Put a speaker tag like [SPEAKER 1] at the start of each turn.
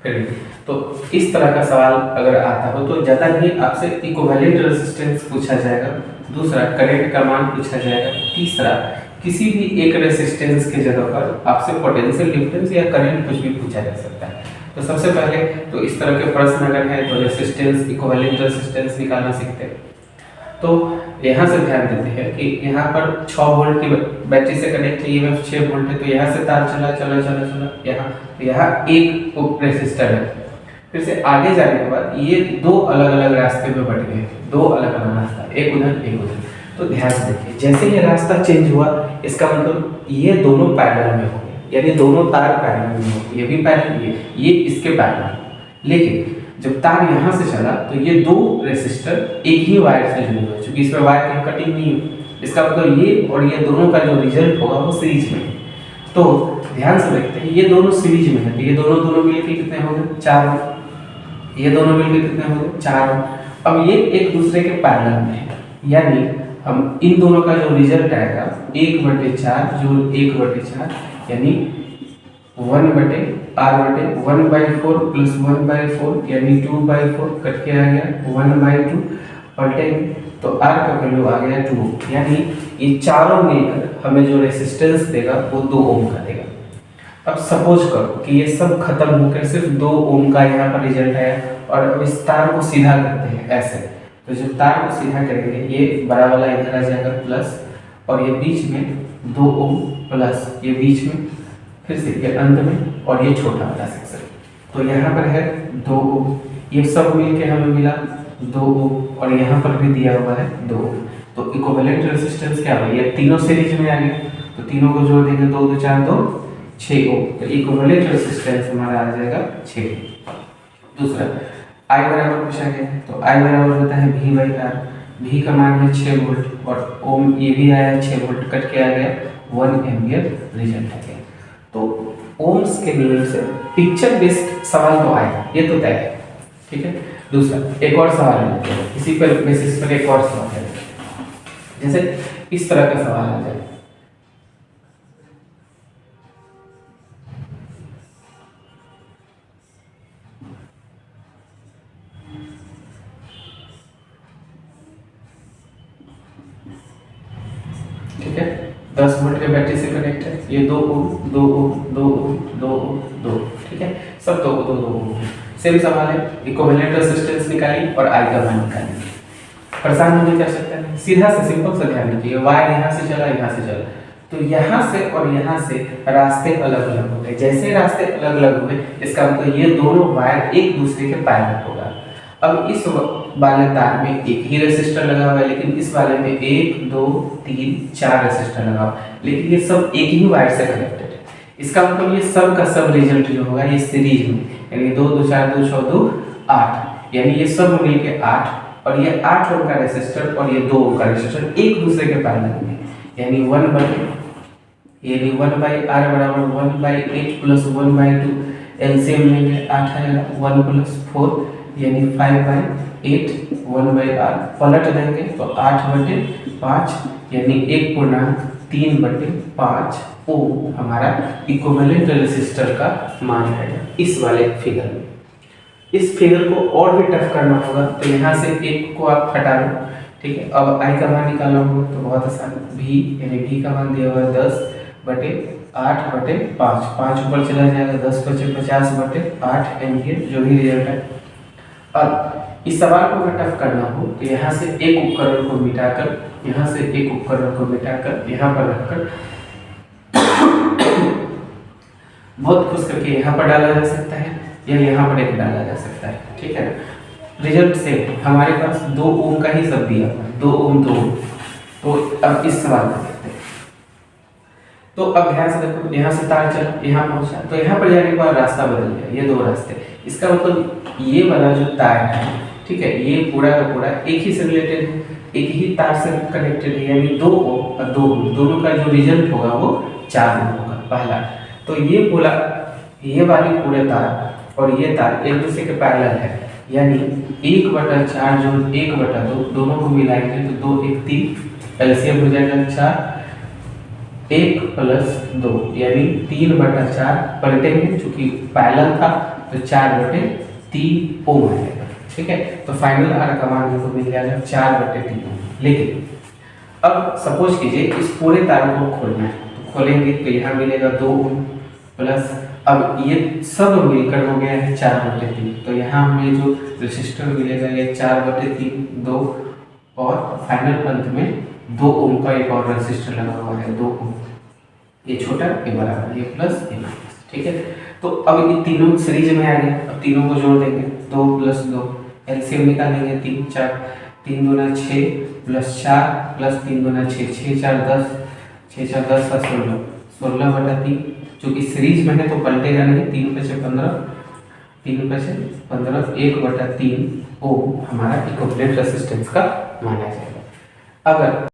[SPEAKER 1] फिर तो इस तरह का सवाल अगर आता हो तो ज़्यादा ही आपसे इक्विवेलेंट रेजिस्टेंस पूछा जाएगा, दूसरा करंट का मान पूछा जाएगा, तीसरा किसी भी एक रेजिस्टेंस के जगह पर आपसे पोटेंशियल डिफरेंस या करंट कुछ भी पूछा जा सकता है। तो सबसे पहले तो इस तरह के प्रश्न अगर है तो रेजिस्टेंस, इक्विवेलेंट रेजिस्टेंस निकालना सीखते हैं। तो यहाँ से ध्यान देते हैं कि यहाँ पर 6 वोल्ट की बैटरी से कनेक्ट है, ईएमएफ 6 वोल्ट है, तो यहाँ से तार चला चला चला चला यहाँ एक रेसिस्टर है। फिर से आगे जाने के बाद ये दो अलग अलग रास्ते में बट गए, दो अलग अलग रास्ता, एक उधर एक उधर। तो ध्यान से देखिए, जैसे ये रास्ता चेंज हुआ इसका मतलब ये दोनों पैरेलल में हो गए, यानी दोनों तार पैरेलल में हो, ये भी पैरेलल, ये इसके पैरेलल। लेकिन जब तार यहाँ से चला तो ये दो रेसिस्टर एक ही वायर से जुड़े हुए, क्योंकि इसमें वायर की कटिंग नहीं है, इसका मतलब ये और ये दोनों का जो रिजल्ट होगा वो सीरीज में है। तो ध्यान से देखते हैं, ये दोनों सीरीज में है, तो ये दोनों मिलकर कितने हो गए 4 ओम, ये दोनों मिलकर कितने हो गए 4 ओम। अब ये एक दूसरे के पैरेलल में है, यानी हम इन दोनों का जो रिजल्ट आएगा 1/4 जो 1/4 यानी 1/r/1/4 प्लस 1/4 यानी 2/4 कट के आ गया 1/2 पलटेंगे तो r का वैल्यू आ गया 2, यानी ये चारों मिलकर हमें जो रेसिस्टेंस देगा वो 2 ओम का देगा। अब सपोज करो कि ये सब खत्म होकर सिर्फ 2 ओम का यहाँ पर रिजल्ट आया, और अब इस तार को सीधा करते हैं ऐसे, तो जब तार को सीधा करेंगे ये बड़ा वाला इधर आ जाएगा प्लस, और ये बीच में 2 ओम प्लस, ये बीच में फिर से ये अंत में, और ये छोटा वाला सेक्शन, तो यहाँ पर है 2 ओम, ये सब मिलके हमें मिला 2 ओम, और यहाँ पर भी दिया हुआ है 2 ओम। तो इक्विवेलेंट रेजिस्टेंस क्या हुआ, ये तीनों सीरीज में आ गए, तो तीनों को जोड़ देंगे 2 2 4 2 6 ओम, तो इक्विवेलेंट रेजिस्टेंस हमारा आ जाएगा 6। दूसरा I बराबर पूछा गया है, तो I बराबर होता है V/R, V का मान है 6 वोल्ट और ओम ये भी आया 6 वोल्ट, कट के आ गया 1 एम्पियर रिजल्ट आ गया। तो ओम्स के नियम से पिक्चर बेस्ड सवाल तो आएगा, ये तो तय है, ठीक है। दूसरा एक और सवाल लेते हैं, इसी पर बेसिस पर एक और सवाल है, जैसे इस तरह का सवाल आ जाए, ठीक है, 10 वोल्ट के बैटरी से कनेक्ट है, ये 2 ओम 2 ओम 2 ओम 2 ओम 2, ठीक है, सब 2 2 2 ओम। सेम सवाल है, इक्विवेलेंट रेजिस्टेंस निकालिए और I का मान निकालिए। परेशान होने क्या सकता है, सीधा से सिंपल सा ध्यान रखिए, वायर यहाँ से चला यहाँ से चला, तो यहाँ से और यहाँ से रास्ते अलग अलग हो गए। जैसे रास्ते अलग अलग हुए इसका मतलब ये दोनों वायर एक दूसरे के पैरेलल होगा। अब इस वाले तार में एक ही रेसिस्टर लगा हुआ है, लेकिन इस वाले में 1 2 3 4 रेसिस्टर लगा हुआ है, लेकिन ये सब एक ही वायर से कनेक्टेड है। इसका मतलब ये सब का सब रिजल्ट जो होगा ये सीरीज में, यानी 2 2 4 2 6 2 8, यानी ये सब मिलके 8, और ये 8 ओम का रेसिस्टर और ये 2 ओम का रेसिस्टर एक दूसरे के पैरेलल में, यानी 1/r बराबर 1/8 प्लस 1/2, एलसीएम लेंगे 8 आएगा, 1 प्लस 4 यानी 5/8, 1/r पलट देंगे तो 8/5 यानी 1.3/5 ओम हमारा इक्विवेलेंट रेसिस्टर का मान है इस वाले फिगर में। इस फिगर को और भी टफ करना होगा तो यहाँ से एक को आप हटा लो, ठीक है। अब I का मान निकालना होगा तो बहुत आसान, V यानी V का मान दिया हुआ है 10/8/5, 5 ऊपर चला जाएगा 10 × 50/8 एम्पियर जो भी रिजल्ट है। अब इस सवाल को अगर टफ करना हो तो यहाँ से एक उपकरण को मिटाकर, यहाँ से एक उपकरण को मिटाकर यहाँ पर रखकर बहुत खुश करके यहाँ पर डाला जा सकता है या यहाँ पर एक डाला जा सकता है, ठीक है। रिजल्ट से हमारे पास 2 ओम का ही सब दिया, 2 ओम 2 ओम। तो अब इस सवाल को देखते हैं, तो अब ध्यान से देखो, यहाँ से तार चला यहाँ पहुँचा, तो यहाँ पर जाने के बाद रास्ता बदल गया, ये 2 रास्ते। इसका मतलब ये वाला जो तार है, ठीक है, ये पूरा का पूरा एक ही से रिलेटेड है, एक ही तार से कनेक्टेड है, यानी 2 ओम और 2 ओम दोनों का जो रिजल्ट होगा वो 4 ओम होगा पहला। तो ये पूरा ये वाली पूरे तार और ये तार एक दूसरे के पैरेलल है, यानी 1/4 जो 1/2 दोनों को मिलाएंगे तो 2 1 3 एलसीएम हो जाएगा 4, 1 प्लस 2 यानी 3/4 पलटेंगे, चूंकि पैरेलल था तो 4/3 ओम आएगा। ठीक है, तो फाइनल आर का मान हमको मिल जाएगा 4/3 ओम। लेकिन अब सपोज कीजिए इस पूरे तार को खोलना है, तो खोलेंगे तो यहाँ मिलेगा 2 ओम प्लस, अब ये सब मिलकर हो गया है 4/3, तो यहाँ हमें जो रेसिस्टर मिलेगा ये 4/3 2, और फाइनल अंत में 2 ओम का एक और रेसिस्टर लगा हुआ है 2 ओम, ये छोटा ये बड़ा, ये प्लस ये माइनस। ठीक है, तो अब ये तीनों सीरीज में आ गए, अब तीनों को जोड़ देंगे, 2 + 2 एलसीएम निकालेंगे, 3 4 3 दूना 6 प्लस 4 प्लस 3 दूना 6 6 4 10 6 4 10 का 16 16/3, चूँकि सीरीज में है तो पलटेगा नहीं, 3 × 5 = 15 3 × 5 = 15 1/3 ओम हमारा इक्विवेलेंट रेजिस्टेंस का माना जाएगा। अगर